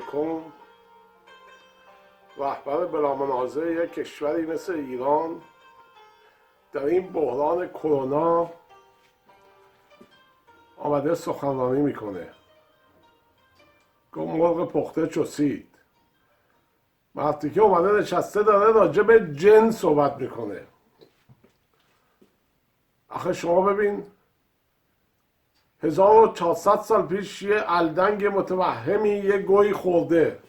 علیکم. رهبر بلامنازع یک کشوری مثل ایران در این بحران کرونا آمده سخنرانی میکنه. گفت مرغ پخته چسید. وقتی که اومده نشسته داره راجع به جن صحبت میکنه. آخه شما ببین 1400 سال پیش یه الدنگ متوهمی یه گوی خورده،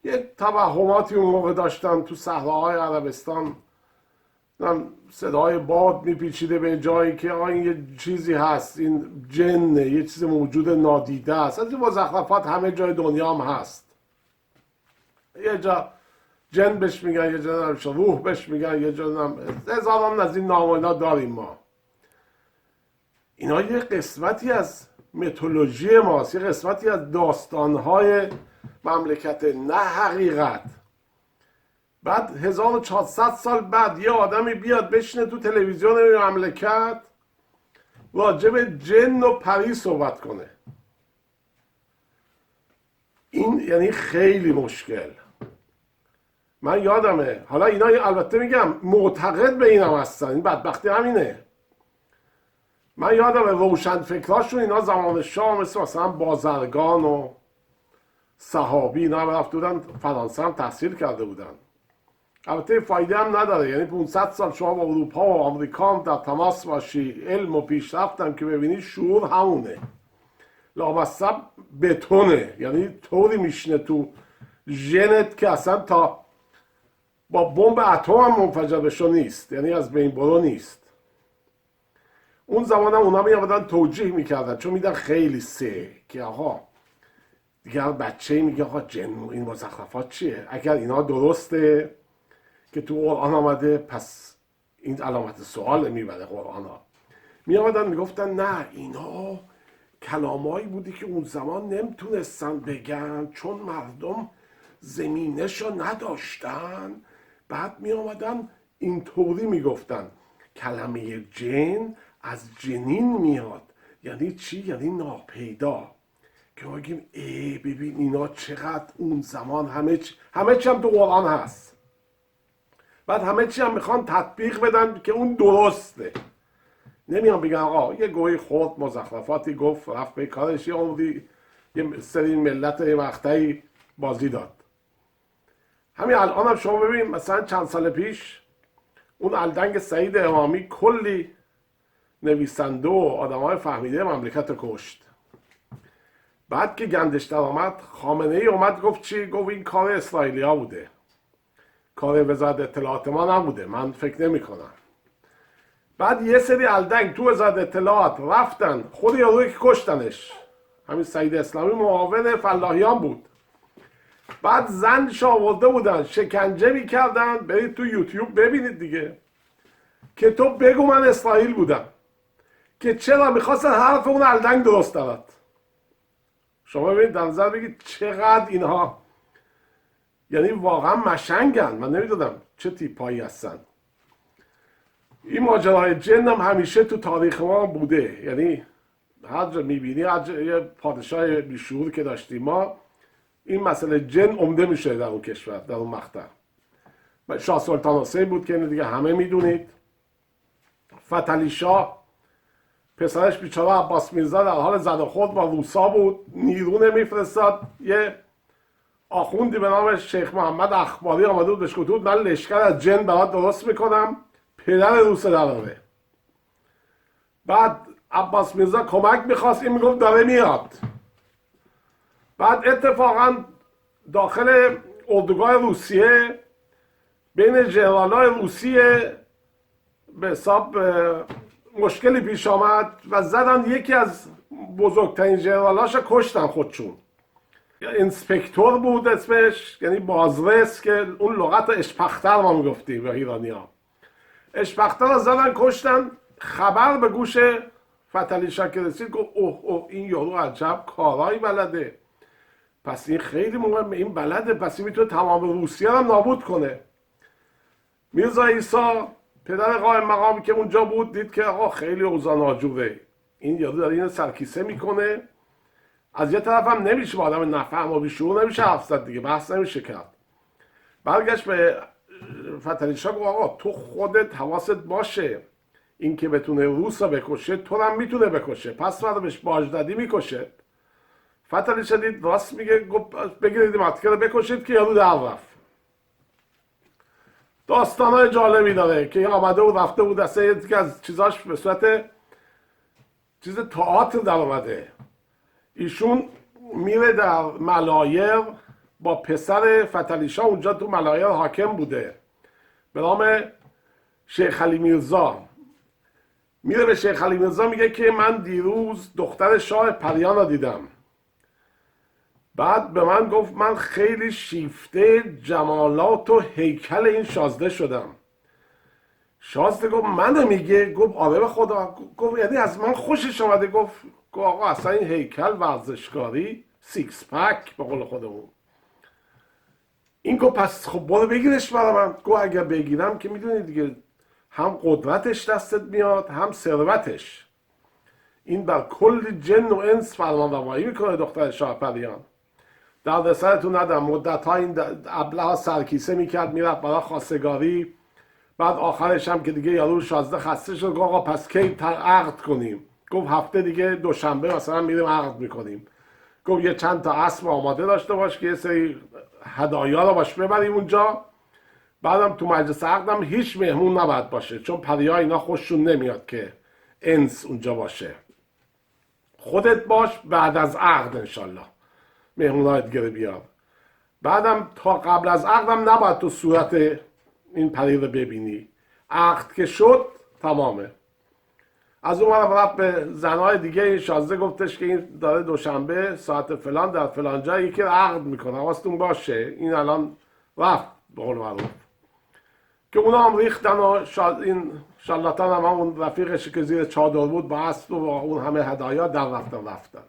یه توهماتی اون موقع داشتن تو صحراهای عربستان، صدای باد میپیچیده به جایی که این یه چیزی هست، این جنه، یه چیز موجود نادیده است. از این مزخرفات همه جای دنیا هم هست. یه جا جن بهش میگن، یه جا روح بهش میگن، یه جا هزاران از این نام اینا داریم ما. اینا یه قسمتی از میتولوژی ماست، یه قسمتی از داستانهای مملکت، نه حقیقت. بعد 1400 سال بعد یه آدمی بیاد بشینه تو تلویزیون مملکت راجع به جن و پری صحبت کنه. این یعنی خیلی مشکل. من یادمه، حالا اینا البته میگم معتقد به اینم هستن، این بدبختی همینه. من یادمه روشن فکراشون اینا زمان شاه مثلا بازرگان و صحابی اینا رفته بودن فرانسه هم تحصیل کرده بودن. البته فایده هم نداره، یعنی 500 سال شما با اروپا و آمریکا هم در تماس باشی، علم و پیشرفت هم که ببینی شعور همونه، لامصب بتونه، یعنی طوری میشنه تو ژنت که اصلا تا با بمب اتم هم منفجر بشه نیست، یعنی از بین برو نیست. اون زمان هم اونا میامدن توجیه میکردن، چون میدن خیلی سه که آقا دیگه بچه میگه آقا جن این مزخرفات چیه؟ اگر اینا درسته که تو قرآن آمده، پس این علامت سوال میبره قرآن ها. میامدن میگفتن نه، اینا کلامایی بودی که اون زمان نمیتونستن بگن چون مردم زمینشو نداشتن. بعد میامدن اینطوری میگفتن کلمه جن از جنین میاد. یعنی چی؟ یعنی ناپیدا. که ما بگیم ببین اینا چقدر اون زمان همه چی هم تو قرآن هست. بعد همه چی هم میخوان تطبیق بدن که اون درسته. نمیان بگن آقا یه گوی خورد مزخرفاتی گفت رفت به کارش، یه عمری یه سری ملت یه مقطعی بازی داد. همین الان هم شما ببین مثلا چند سال پیش اون الدنگ سعید امامی کلی نویسنده و آدمای فهمیده مملکت کشت. بعد که گندش در آمد، خامنه ای اومد گفت چی؟ گفت این کار اسرائیلی ها بوده، کار وزارت اطلاعات ما نبوده، من فکر نمی کنم. بعد یه سری الدنگ تو وزارت اطلاعات رفتن خود یارویی که کشتنش، همین سعید اسلامی معاون فلاحیان بود، بعد زنش آورده بودن شکنجه میکردن. برید تو یوتیوب ببینید دیگه، که تو بگو من اسرائیل بودم، که چرا میخواستن حرف اون الدنگ درست دارد. شما ببینید در نظر بگید چقدر اینها یعنی واقعا مشنگن. من نمیدونم چه تیپایی هستن. این ماجراهای جن هم همیشه تو تاریخ ما بوده، یعنی هر جا میبینی، یه پادشاه بیشعور که داشتیم ما، این مسئله جن عمده میشه در اون کشور، در اون مقطع. شاه سلطان حسین بود که دیگه همه میدونید. فتحعلی شاه پسرش بیچاره عباس میرزا در حال زد و خورد با روسا بود، نیرو نمیفرستاد. یه آخوندی به نام شیخ محمد اخباری آمده بود بهش گفت من لشکر از جن برات درست میکنم، پدر روس دراره. بعد عباس میرزا کمک میخواست، این میگفت داره میاد. بعد اتفاقا داخل اردوگاه روسیه بین ژنرالای روسیه به حساب مشکلی پیش آمد و زدن یکی از بزرگترین ژنرالاش کشتن خودشون. انسپکتور بود اسمش، یعنی بازرس، که اون لغت اشپختر ما میگفتیم به ایرانی ها. اشپختر رو زدن کشتن. خبر به گوش فتحعلی شاه که رسید گفت اوه این یارو عجب کارایی بلده، پس این خیلی مهمه، این بلده، پس این میتونه تمام روسیه رو نابود کنه. میرزا عیسی پدر قائم مقامی که اونجا بود دید که آقا خیلی اوضاع ناجوره، این یارو داره اینو سرکیسه میکنه از یه طرف هم نمیشه با آدم نفهم و بیشعور نمیشه حرف زد دیگه، بحث نمیشه کرد. برگشت به فتلیشا گفت آقا تو خودت حواست باشه این که بتونه روس رو بکشه تو هم میتونه بکشه، پس فردا بهش باجدادی میکشه. فتلیشا دید راست میگه، گفت بگیرید ماتکه رو بکشید که یارو در رفت. داستانای جالبی داره که آمده و رفته بود اصلا یکی از چیزاش به صورت چیز تئاتر در اومده. ایشون میره در ملایر با پسر فتلیشا، اونجا تو ملایر حاکم بوده به نام شیخ علی میرزا. میره به شیخ علی میرزا میگه که من دیروز دختر شاه پریان رو دیدم. بعد به من گفت من خیلی شیفته جمالات و هیکل این شازده شدم. شازده گفت منو میگه؟ گفت آره به خدا. گفت یعنی از من خوشش اومده؟ گفت آقا اصلا این هیکل ورزشکاری، سیکس پک به قول خودمون. این گفت پس خب برو بگیرش برا من. گفت اگر بگیرم که میدونی دیگه هم قدرتش دستت میاد هم ثروتش. این بر کل جن و انس فرمان روایی میکنه دختر شاه پریان. در رسالتون ندم مدت ها این ابله سرکیسه میکرد میرفت برای خواستگاری. بعد آخرش هم که دیگه یارو شازده خسته شد گفت آقا پس کی عقد کنیم؟ گفت هفته دیگه دوشنبه مثلا میریم عقد میکنیم. گفت یه چند تا اسب آماده داشته باش که یه سری هدایا رو باش ببریم اونجا. بعدم تو مجلس عقدم هیچ مهمون نباید باشه چون پریا اینا خوششون نمیاد که انس اونجا باشه. خودت باش بعد از عقد انشالله مهمونای دیگه رو بیار. بعدم تا قبل از عقدم نباید تو صورت این پری رو ببینی. عقد که شد تمامه. از اون رفت به زنهای دیگه. این شازده گفتش که این داره دوشنبه ساعت فلان در فلان جایی یکی عقد میکنه، حواستون باشه. این الان رفت به قول معروف که اونا هم ریختن و این شالاتان هم اون رفیقش که زیر چادر بود با اسب و اون همه هدایا در رفتن.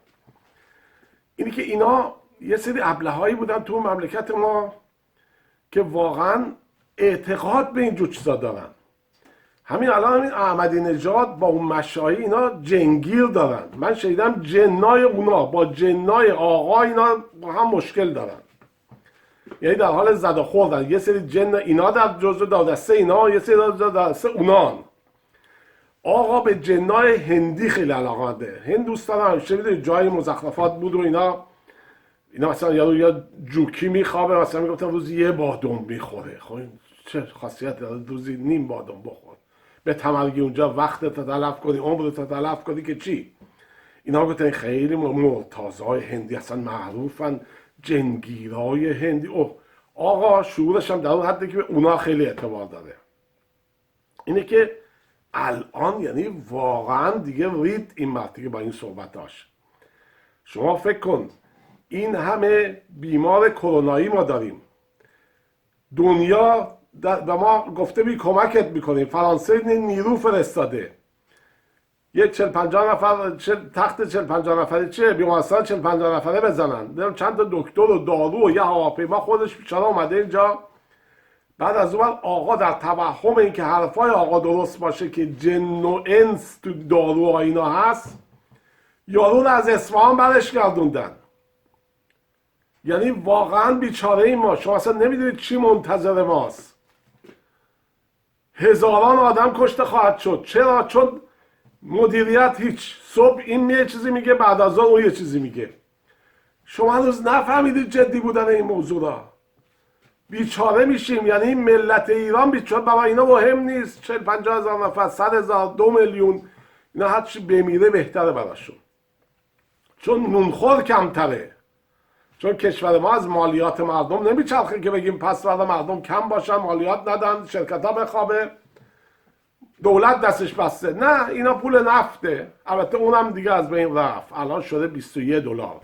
اینی که اینا یه سری ابلهایی بودن تو مملکت ما که واقعا اعتقاد به این جور چیزا دارن. همین الان همین احمدی نژاد با اون مشایی اینا جنگیر دارن. من شنیدم جنای اونا با جنای آقا اینا با هم مشکل دارن، یعنی در حال زد و خوردن. یه سری جن اینا در جزء دسته اینا، یه سری در دسته اونان. آقا به جنای هندی خیلی علاقه ده. هندوستان همیشه میدونید جای مزخرفات بود و اینا مثلا یا جوکی میخوابه مثلا میگفتن روزی یه بادم میخوره. خب این چه خاصیت داره روزی نیم بادم بخور؟ به تمرگی اونجا وقت تا تلف کنی، عمر تا تلف کنی که چی؟ اینا گفتن خیلی مرتازای هندی اصلا معروفن، جنگیرای هندی. اوه آقا شعورش هم در اون حدی که به اونا خیلی اعتبار داره. اینه که الان یعنی واقعا دیگه رید این مرتیگه با این صحبتاش. شما فکر کن این همه بیمار کرونایی ما داریم، دنیا به ما گفته بی کمکت میکنیم، فرانسه نیرو فرستاده، یه 40-50 نفر تخت 40-50 نفره چه بیمارستان 40-50 نفره بزنن، چند تا دکتر و دارو و یه هواپیما خودش بیچاره اومده اینجا. بعد از اون آقا در توهم این که حرفای آقا درست باشه که جن و انس تو دارو و اینا هست، یارو از اصفهان برش گردوندن. یعنی واقعا بیچاره ای ما. شما اصلا نمیدونید چی منتظر ماست. هزاران آدم کشته خواهد شد. چرا؟ چون مدیریت هیچ. صبح این یه چیزی میگه، بعد از اون یه چیزی میگه. شما هنوز نفهمیدید جدی بودن این موضوع را. بیچاره میشیم. یعنی ملت ایران بیچاره، برای اینا مهم نیست 40-50 هزار نفر، 100,000، 2 میلیون، اینا هرچی بمیره بهتره براشون. چون نونخور کمتره. چون کشور ما از مالیات مردم نمیچرخه که بگیم پس فردا مردم کم باشن، مالیات ندن، شرکت ها بخوابه، دولت دستش بسته. نه، اینا پول نفته. البته اونم دیگه از بین رفت، الان شده $21.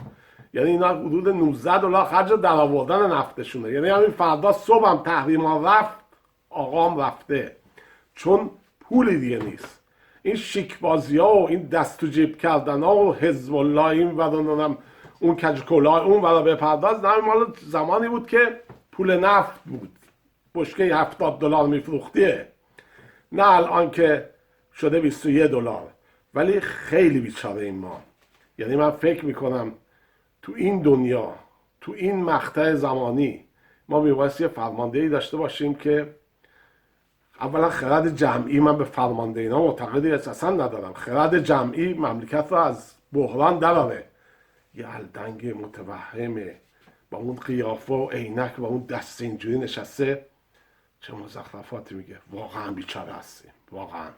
یعنی اینا حدود $19 خرج در آوردن نفتشونه. یعنی همین فردا صبح هم تحریما رفت، آقام رفته، چون پولی دیگه نیست. این شیکبازی ها و این دست تو جیب کردن ها و حزب الله این و اون کجکولا اون برا بپرداز، نه مال زمانی بود که پول نفت بود، بشکه $70 میفروختیه، نه الان که شده $21. ولی خیلی بیچاره این ما. یعنی من فکر میکنم تو این دنیا، تو این مقطع زمانی ما میبایست یه فرماندهی داشته باشیم که اولا خرد جمعی، من به فرمانده اینا معتقدی اصلا ندارم، خرد جمعی مملکت رو از بحران دراره. یه الدنگ متوهمه با اون قیافه و عینک و اون دست اینجوری نشسته چه مزخرفاتی میگه. واقعا بیچاره هستیم، واقعا.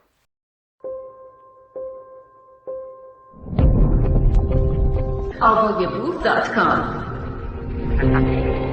AvoyaBooth.com